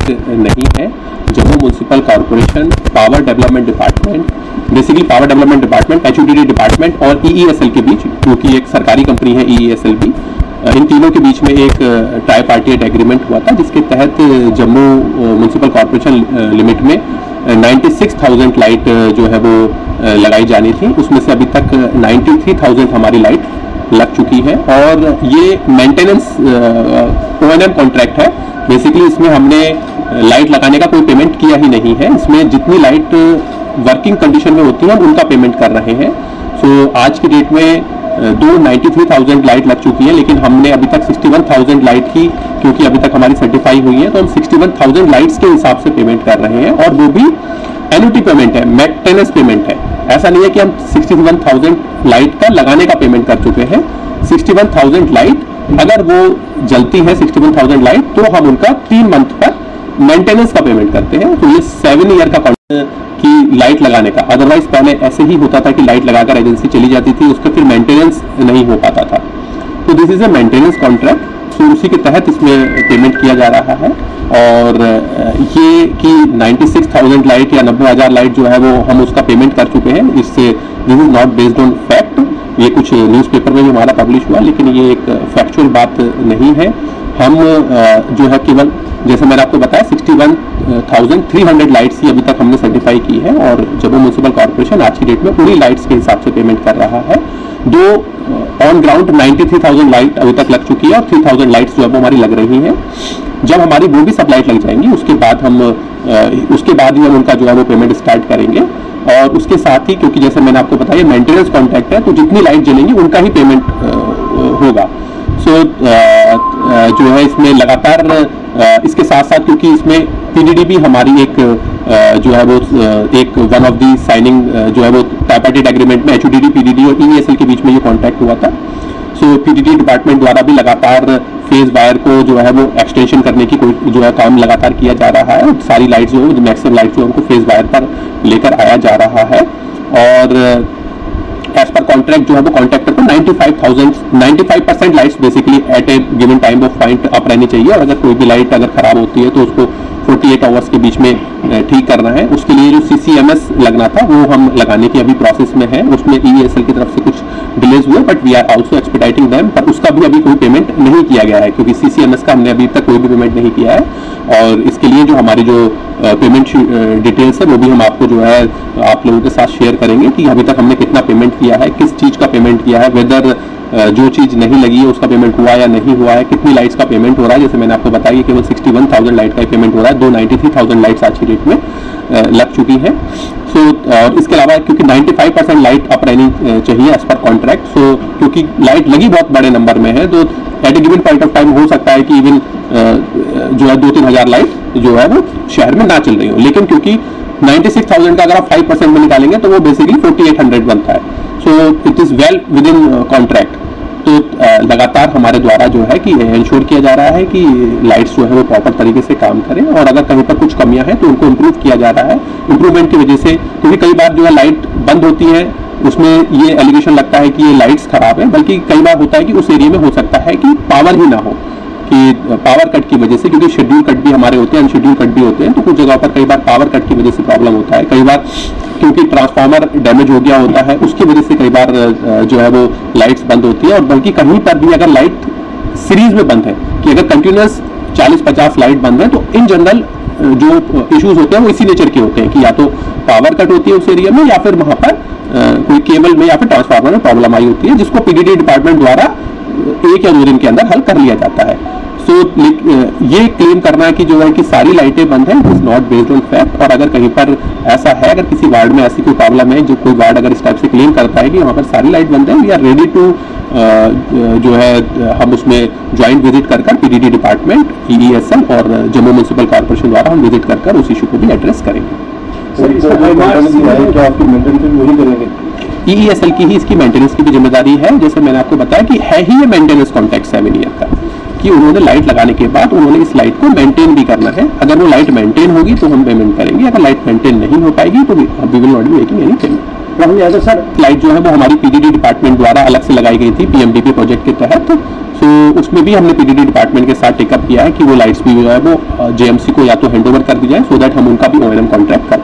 Contract नहीं है। Jammu municipal corporation, power development department, basically power development department, HUDD department और EESL के बीच, क्योंकि एक सरकारी कंपनी है EESL भी, इन तीनों के बीच में एक ट्राई पार्टिएट एग्रीमेंट हुआ था, जिसके तहत जम्मू म्यूनसिपल कॉरपोरेशन लिमिट में 96,000 लाइट जो है वो लगाई जानी थी। उसमें से अभी तक 93,000 हमारी लाइट लग चुकी है और ये मेंटेनेंस O&M कॉन्ट्रैक्ट है। बेसिकली इसमें हमने लाइट लगाने का कोई पेमेंट किया ही नहीं है। इसमें जितनी लाइट वर्किंग कंडीशन में होती है उनका पेमेंट कर रहे हैं। सो आज की डेट में 93,000 लाइट लग चुकी है, लेकिन हमने अभी तक 61,000 लाइट की, क्योंकि अभी तक हमारी सर्टिफाई हुई है, तो हम 61,000 लाइट्स के हिसाब से पेमेंट कर रहे हैं और वो भी एन्युटी पेमेंट है, मेंटेनेंस पेमेंट है। ऐसा नहीं है कि हम 61,000 लाइट का लगाने का पेमेंट कर चुके हैं। 61,000 लाइट अगर वो जलती है 61,000 लाइट, तो हम उनका 3 मंथ पर मेंटेनेंस का पेमेंट करते हैं। तो ये 7 ईयर का की लाइट लगाने का, अदरवाइज पहले ऐसे ही होता था कि लाइट लगाकर एजेंसी चली जाती थी, उसका फिर मेंटेनेंस नहीं हो पाता था। तो this is a maintenance contract, तो उसी के तहत इसमें पेमेंट किया जा रहा है। और ये कि 96,000 लाइट या 90,000 लाइट जो है वो हम उसका पेमेंट कर चुके हैं, इससे this is not based on fact. ये कुछ न्यूज़पेपर में भी हमारा पब्लिश हुआ, लेकिन ये एक फैक्चुअल बात नहीं है। हम जो है केवल, जैसे मैंने आपको बताया, 61,300 लाइट्स ही अभी तक हमने सर्टिफाई की है और जम्मू म्यूनसिपल कॉर्पोरेशन आज की डेट में पूरी लाइट्स के हिसाब से पेमेंट कर रहा है। ऑन ग्राउंड 93,000 लाइट अभी तक लग चुकी है और 3,000 लाइट्स जो है वो हमारी लग रही हैं। जब हमारी वो भी सब लाइट लग जाएंगी उसके बाद ही हम उनका जो है वो पेमेंट स्टार्ट करेंगे। और उसके साथ ही, क्योंकि जैसे मैंने आपको बताया मेंटेनेंस कॉन्ट्रैक्ट है, तो जितनी लाइट जलेंगी उनका ही पेमेंट होगा। सो जो है इसमें लगातार इसके साथ साथ, क्योंकि इसमें PDD भी हमारी एक जो है वो एक वन ऑफ दी साइनिंग जो है वो ट्राइपार्टिट एग्रीमेंट में HUDD, PDD और EESL के बीच में ये कॉन्ट्रैक्ट हुआ था। सो PDD डिपार्टमेंट द्वारा भी लगातार फेज वायर को जो है वो एक्सटेंशन करने की कोई जो है काम लगातार किया जा रहा है। सारी लाइट जो है, मैक्सिमम लाइट जो है उनको फेज वायर पर लेकर आया जा रहा है। और एज पर कॉन्ट्रैक्ट जो है वो कॉन्ट्रैक्टर को 95% lights basically at a given time of point up रहनी चाहिए। और अगर कोई भी लाइट अगर खराब होती है तो उसको 48 आवर्स के बीच में ठीक करना है। उसके लिए जो CCMS लगना था वो हम लगाने की अभी प्रोसेस में है। उसमें EESL की तरफ से कुछ डिलेज हुए, but we are also expediting them, पर उसका भी अभी कोई पेमेंट नहीं किया गया है, क्योंकि CCMS का हमने अभी तक कोई भी पेमेंट नहीं किया है। और इसके लिए जो हमारी जो पेमेंट डिटेल्स है वो भी हम आपको जो है आप लोगों के साथ शेयर करेंगे कि अभी तक हमने कितना पेमेंट किया है, किस चीज़ का पेमेंट किया है, वेदर जो चीज़ नहीं लगी है उसका पेमेंट हुआ या नहीं हुआ है, कितनी लाइट्स का पेमेंट हो रहा है। जैसे मैंने आपको बताया केवल 61,000 लाइट का पेमेंट हो रहा है, 93,000 लाइट्स आज की डेट में लग चुकी है। सो और इसके अलावा क्योंकि 95% लाइट अप रहनी चाहिए एज पर कॉन्ट्रैक्ट, सो क्योंकि लाइट लगी बहुत बड़े नंबर में है, तो at a given point of time हो सकता है कि इवन जो है 2-3 हज़ार लाइट जो है वो शहर में ना चल रही हो। लेकिन क्योंकि 96,000 का अगर आप 5% में निकालेंगे तो वो बेसिकली 4,800 बनता है। So it is well with in contract. तो लगातार हमारे द्वारा जो है कि इंश्योर किया जा रहा है कि लाइट्स जो है वो प्रॉपर तरीके से काम करें, और अगर कहीं पर कुछ कमियां हैं तो उनको इम्प्रूव किया जा रहा है। इम्प्रूवमेंट की वजह से, क्योंकि कई बार जो है लाइट बंद होती है, उसमें ये एलिगेशन लगता है कि ये लाइट्स खराब है, बल्कि कई बार होता है कि उस एरिया में हो सकता है कि पावर ही ना हो, कि पावर कट की वजह से, क्योंकि शेड्यूल कट भी हमारे होते हैं, अनशेड्यूल कट भी होते हैं, तो कुछ जगह पर कई बार पावर कट की वजह से प्रॉब्लम होता है। कई बार क्योंकि ट्रांसफार्मर डैमेज हो गया होता है, उसकी वजह से कई बार जो है वो लाइट्स बंद होती है। और बल्कि कहीं पर भी अगर लाइट सीरीज में बंद है, कि अगर कंटिन्यूस 40-50 लाइट बंद है, तो इन जनरल जो इश्यूज होते हैं वो इसी नेचर के होते हैं कि या तो पावर कट होती है उस एरिया में, या फिर वहां पर कोई केबल में या फिर ट्रांसफार्मर में प्रॉब्लम आई होती है, जिसको PDD डिपार्टमेंट द्वारा 1 या 2 दिन के अंदर हल कर लिया जाता है। सो ये क्लेम करना कि जो है कि सारी लाइटें बंद हैं, is not based on fact. और अगर कहीं पर ऐसा है, अगर किसी वार्ड में ऐसी कोई प्रॉब्लम है, जो कोई वार्ड अगर इस टाइप से क्लेम करता है कि वहाँ पर सारी लाइट बंद है, वी आर रेडी टू जो है हम उसमें ज्वाइंट विजिट कर PDD डिपार्टमेंट, EESL और जम्मू म्यूनसिपल कॉर्पोरेशन द्वारा हम विजिट कर उस इशू को भी एड्रेस करेंगे। EESL की ही इसकी मेंटेनेंस की भी जिम्मेदारी है। जैसे मैंने आपको बताया कि है ही ये मेंटेनेंस कॉन्ट्रैक्ट 7 ईयर का, कि उन्होंने लाइट लगाने के बाद उन्होंने इस लाइट को मेंटेन भी करना है। अगर वो लाइट मेंटेन होगी तो हम पेमेंट करेंगे, अगर लाइट मेंटेन नहीं हो पाएगी तो we will not be making any payment. Rahul Yadav sir, light जो है वो हमारी पीडीडी डिपार्टमेंट द्वारा अलग से लगाई गई थी पीएमडीपी प्रोजेक्ट के तहत। सो उसमें भी हमने पीडीडी डिपार्टमेंट के साथ टेकअप किया है कि वो लाइट्स भी जो है वो जेएमसी को या तो हैंड ओवर कर दी जाए, सो दैट हम उनका भी ओएनएम कॉन्ट्रैक्ट कर